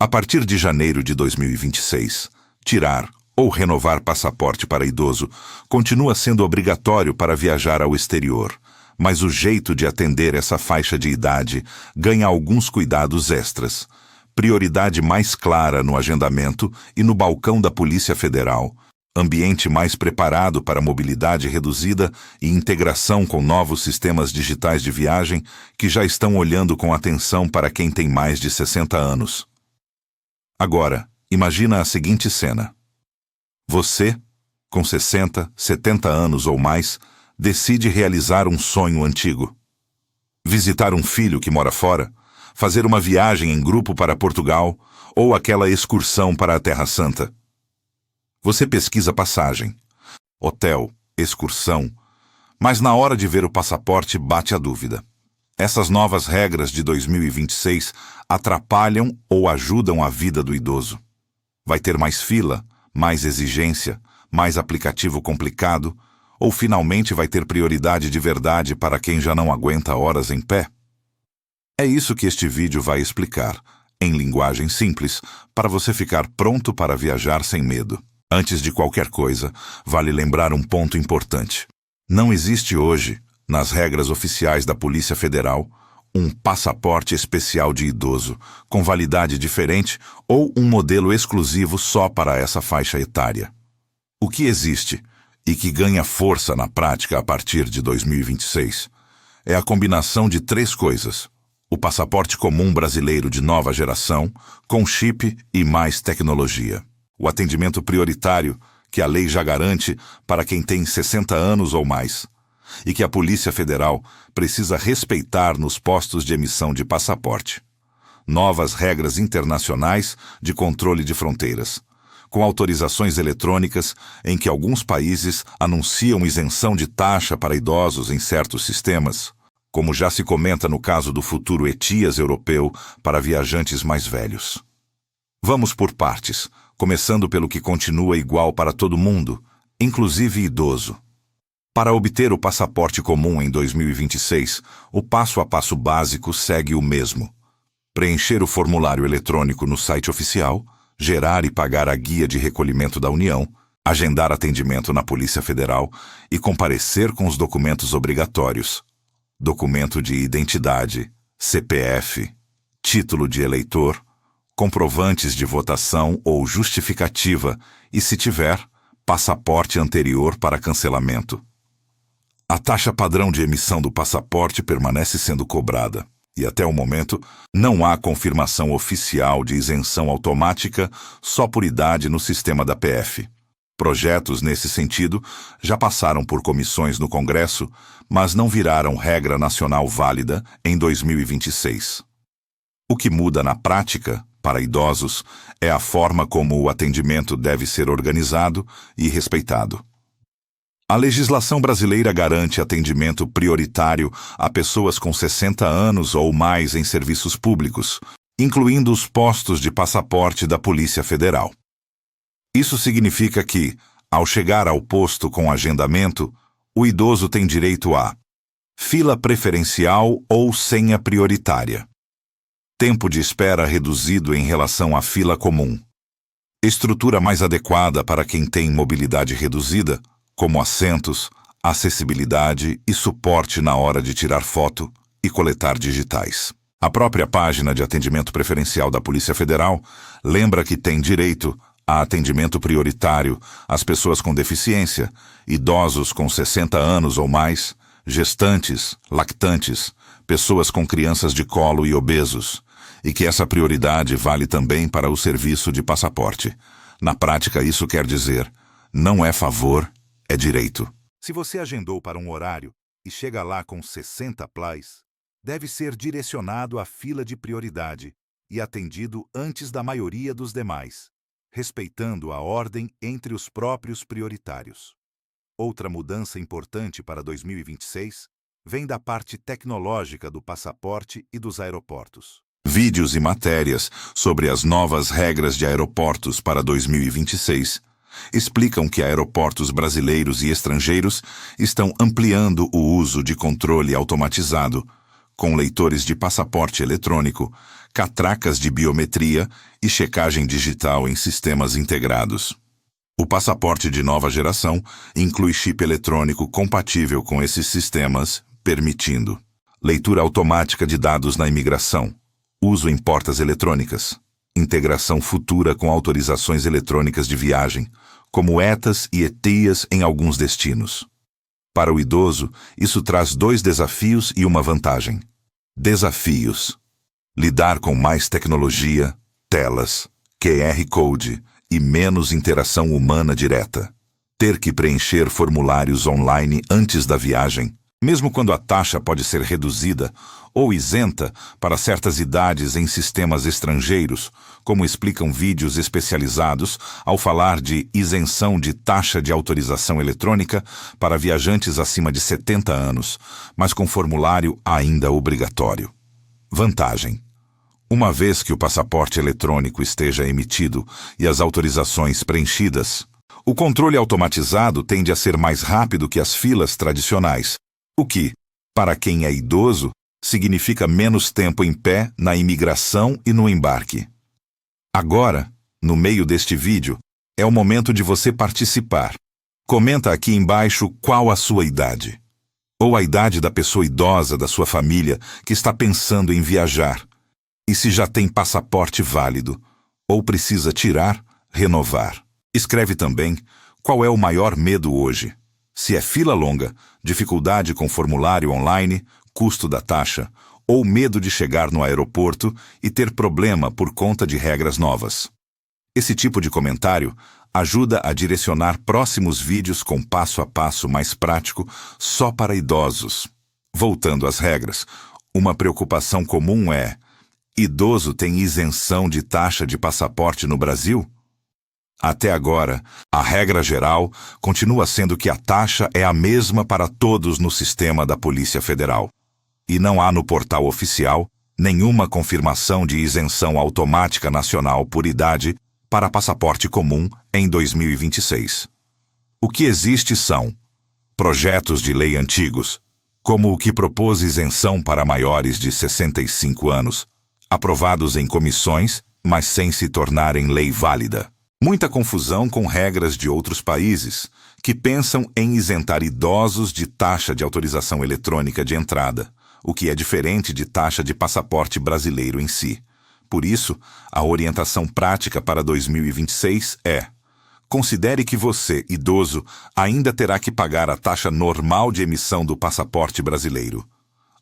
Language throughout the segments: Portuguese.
A partir de janeiro de 2026, tirar ou renovar passaporte para idoso continua sendo obrigatório para viajar ao exterior, mas o jeito de atender essa faixa de idade ganha alguns cuidados extras. Prioridade mais clara no agendamento e no balcão da Polícia Federal, ambiente mais preparado para mobilidade reduzida e integração com novos sistemas digitais de viagem que já estão olhando com atenção para quem tem mais de 60 anos. Agora, imagina a seguinte cena. Você, com 60, 70 anos ou mais, decide realizar um sonho antigo. Visitar um filho que mora fora, fazer uma viagem em grupo para Portugal ou aquela excursão para a Terra Santa. Você pesquisa passagem, hotel, excursão, mas na hora de ver o passaporte bate a dúvida. Essas novas regras de 2026 atrapalham ou ajudam a vida do idoso? Vai ter mais fila, mais exigência, mais aplicativo complicado, ou finalmente vai ter prioridade de verdade para quem já não aguenta horas em pé? É isso que este vídeo vai explicar, em linguagem simples, para você ficar pronto para viajar sem medo. Antes de qualquer coisa, vale lembrar um ponto importante. Não existe hoje, nas regras oficiais da Polícia Federal, um passaporte especial de idoso, com validade diferente ou um modelo exclusivo só para essa faixa etária. O que existe, e que ganha força na prática a partir de 2026, é a combinação de três coisas: o passaporte comum brasileiro de nova geração, com chip e mais tecnologia. O atendimento prioritário, que a lei já garante para quem tem 60 anos ou mais, e que a Polícia Federal precisa respeitar nos postos de emissão de passaporte. Novas regras internacionais de controle de fronteiras, com autorizações eletrônicas em que alguns países anunciam isenção de taxa para idosos em certos sistemas, como já se comenta no caso do futuro ETIAS europeu para viajantes mais velhos. Vamos por partes, começando pelo que continua igual para todo mundo, inclusive idoso. Para obter o passaporte comum em 2026, o passo a passo básico segue o mesmo. Preencher o formulário eletrônico no site oficial, gerar e pagar a guia de recolhimento da União, agendar atendimento na Polícia Federal e comparecer com os documentos obrigatórios: documento de identidade, CPF, título de eleitor, comprovantes de votação ou justificativa e, se tiver, passaporte anterior para cancelamento. A taxa padrão de emissão do passaporte permanece sendo cobrada e, até o momento, não há confirmação oficial de isenção automática só por idade no sistema da PF. Projetos nesse sentido já passaram por comissões no Congresso, mas não viraram regra nacional válida em 2026. O que muda na prática, para idosos, é a forma como o atendimento deve ser organizado e respeitado. A legislação brasileira garante atendimento prioritário a pessoas com 60 anos ou mais em serviços públicos, incluindo os postos de passaporte da Polícia Federal. Isso significa que, ao chegar ao posto com agendamento, o idoso tem direito a fila preferencial ou senha prioritária, tempo de espera reduzido em relação à fila comum, estrutura mais adequada para quem tem mobilidade reduzida, como assentos, acessibilidade e suporte na hora de tirar foto e coletar digitais. A própria página de atendimento preferencial da Polícia Federal lembra que tem direito a atendimento prioritário às pessoas com deficiência, idosos com 60 anos ou mais, gestantes, lactantes, pessoas com crianças de colo e obesos, e que essa prioridade vale também para o serviço de passaporte. Na prática, isso quer dizer, não é favor, é direito. Se você agendou para um horário e chega lá com 60 plais, deve ser direcionado à fila de prioridade e atendido antes da maioria dos demais, respeitando a ordem entre os próprios prioritários. Outra mudança importante para 2026 vem da parte tecnológica do passaporte e dos aeroportos. Vídeos e matérias sobre as novas regras de aeroportos para 2026 explicam que aeroportos brasileiros e estrangeiros estão ampliando o uso de controle automatizado, com leitores de passaporte eletrônico, catracas de biometria e checagem digital em sistemas integrados. O passaporte de nova geração inclui chip eletrônico compatível com esses sistemas, permitindo leitura automática de dados na imigração, uso em portas eletrônicas, integração futura com autorizações eletrônicas de viagem, como ETAs e ETIAS em alguns destinos. Para o idoso, isso traz 2 desafios e uma vantagem. Desafios: lidar com mais tecnologia, telas, QR Code e menos interação humana direta. Ter que preencher formulários online antes da viagem, mesmo quando a taxa pode ser reduzida ou isenta para certas idades em sistemas estrangeiros, como explicam vídeos especializados ao falar de isenção de taxa de autorização eletrônica para viajantes acima de 70 anos, mas com formulário ainda obrigatório. Vantagem: uma vez que o passaporte eletrônico esteja emitido e as autorizações preenchidas, o controle automatizado tende a ser mais rápido que as filas tradicionais, o que, para quem é idoso, significa menos tempo em pé na imigração e no embarque. Agora, no meio deste vídeo, é o momento de você participar. Comenta aqui embaixo qual a sua idade, ou a idade da pessoa idosa da sua família que está pensando em viajar, e se já tem passaporte válido, ou precisa tirar, renovar. Escreve também qual é o maior medo hoje. Se é fila longa, dificuldade com formulário online, custo da taxa, ou medo de chegar no aeroporto e ter problema por conta de regras novas. Esse tipo de comentário ajuda a direcionar próximos vídeos com passo a passo mais prático só para idosos. Voltando às regras, uma preocupação comum é: idoso tem isenção de taxa de passaporte no Brasil? Até agora, a regra geral continua sendo que a taxa é a mesma para todos no sistema da Polícia Federal. E não há no portal oficial nenhuma confirmação de isenção automática nacional por idade para passaporte comum em 2026. O que existe são projetos de lei antigos, como o que propôs isenção para maiores de 65 anos, aprovados em comissões, mas sem se tornarem lei válida. Muita confusão com regras de outros países, que pensam em isentar idosos de taxa de autorização eletrônica de entrada, o que é diferente de taxa de passaporte brasileiro em si. Por isso, a orientação prática para 2026 é: considere que você, idoso, ainda terá que pagar a taxa normal de emissão do passaporte brasileiro,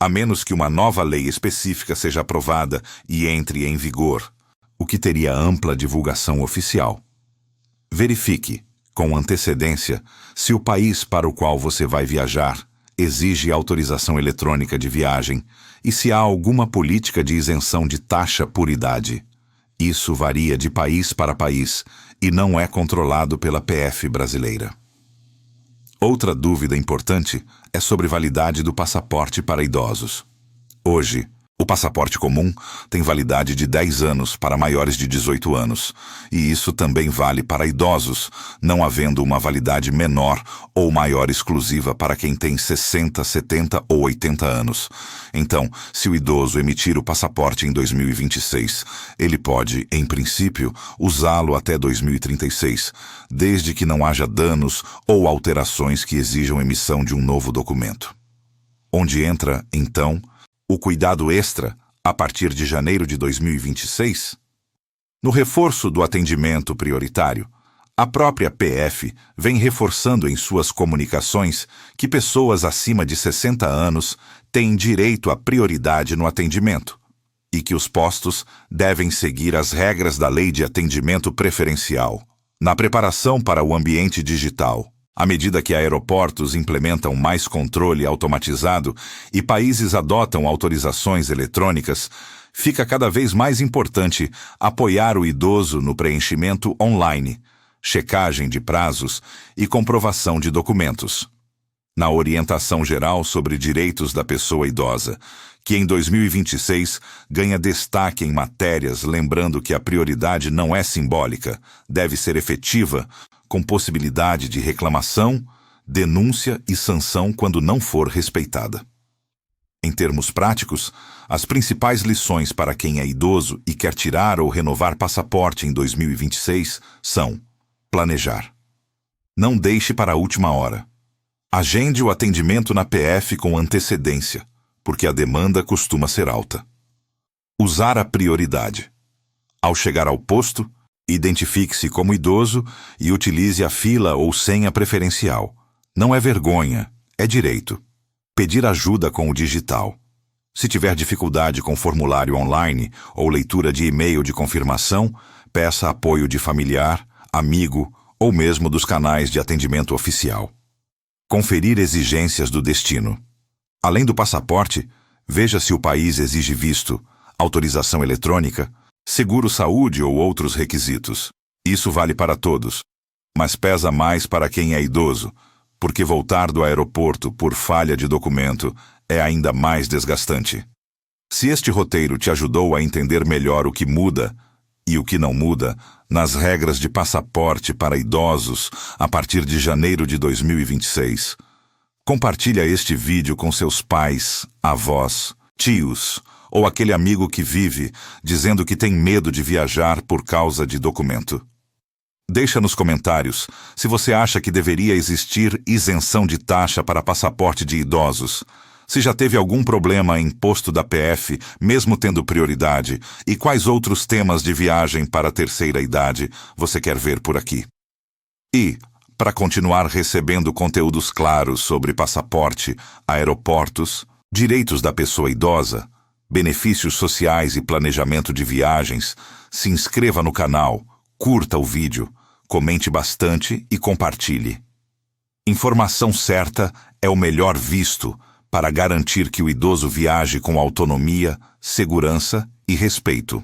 a menos que uma nova lei específica seja aprovada e entre em vigor, o que teria ampla divulgação oficial. Verifique, com antecedência, se o país para o qual você vai viajar exige autorização eletrônica de viagem e se há alguma política de isenção de taxa por idade. Isso varia de país para país e não é controlado pela PF brasileira. Outra dúvida importante é sobre validade do passaporte para idosos. Hoje, o passaporte comum tem validade de 10 anos para maiores de 18 anos, e isso também vale para idosos, não havendo uma validade menor ou maior exclusiva para quem tem 60, 70 ou 80 anos. Então, se o idoso emitir o passaporte em 2026, ele pode, em princípio, usá-lo até 2036, desde que não haja danos ou alterações que exijam emissão de um novo documento. Onde entra, então, o cuidado extra a partir de janeiro de 2026? No reforço do atendimento prioritário, a própria PF vem reforçando em suas comunicações que pessoas acima de 60 anos têm direito à prioridade no atendimento e que os postos devem seguir as regras da Lei de Atendimento Preferencial. Na preparação para o ambiente digital, à medida que aeroportos implementam mais controle automatizado e países adotam autorizações eletrônicas, fica cada vez mais importante apoiar o idoso no preenchimento online, checagem de prazos e comprovação de documentos. Na orientação geral sobre direitos da pessoa idosa, que em 2026 ganha destaque em matérias lembrando que a prioridade não é simbólica, deve ser efetiva, com possibilidade de reclamação, denúncia e sanção quando não for respeitada. Em termos práticos, as principais lições para quem é idoso e quer tirar ou renovar passaporte em 2026 são: planejar. Não deixe para a última hora. Agende o atendimento na PF com antecedência, porque a demanda costuma ser alta. Usar a prioridade. Ao chegar ao posto, identifique-se como idoso e utilize a fila ou senha preferencial. Não é vergonha, é direito. Pedir ajuda com o digital. Se tiver dificuldade com formulário online ou leitura de e-mail de confirmação, peça apoio de familiar, amigo ou mesmo dos canais de atendimento oficial. Conferir exigências do destino. Além do passaporte, veja se o país exige visto, autorização eletrônica, seguro-saúde ou outros requisitos. Isso vale para todos, mas pesa mais para quem é idoso, porque voltar do aeroporto por falha de documento é ainda mais desgastante. Se este roteiro te ajudou a entender melhor o que muda e o que não muda nas regras de passaporte para idosos a partir de janeiro de 2026, compartilha este vídeo com seus pais, avós, tios ou aquele amigo que vive dizendo que tem medo de viajar por causa de documento. Deixa nos comentários se você acha que deveria existir isenção de taxa para passaporte de idosos, se já teve algum problema em posto da PF, mesmo tendo prioridade, e quais outros temas de viagem para a terceira idade você quer ver por aqui. E, para continuar recebendo conteúdos claros sobre passaporte, aeroportos, direitos da pessoa idosa, benefícios sociais e planejamento de viagens, se inscreva no canal, curta o vídeo, comente bastante e compartilhe. Informação certa é o melhor visto para garantir que o idoso viaje com autonomia, segurança e respeito.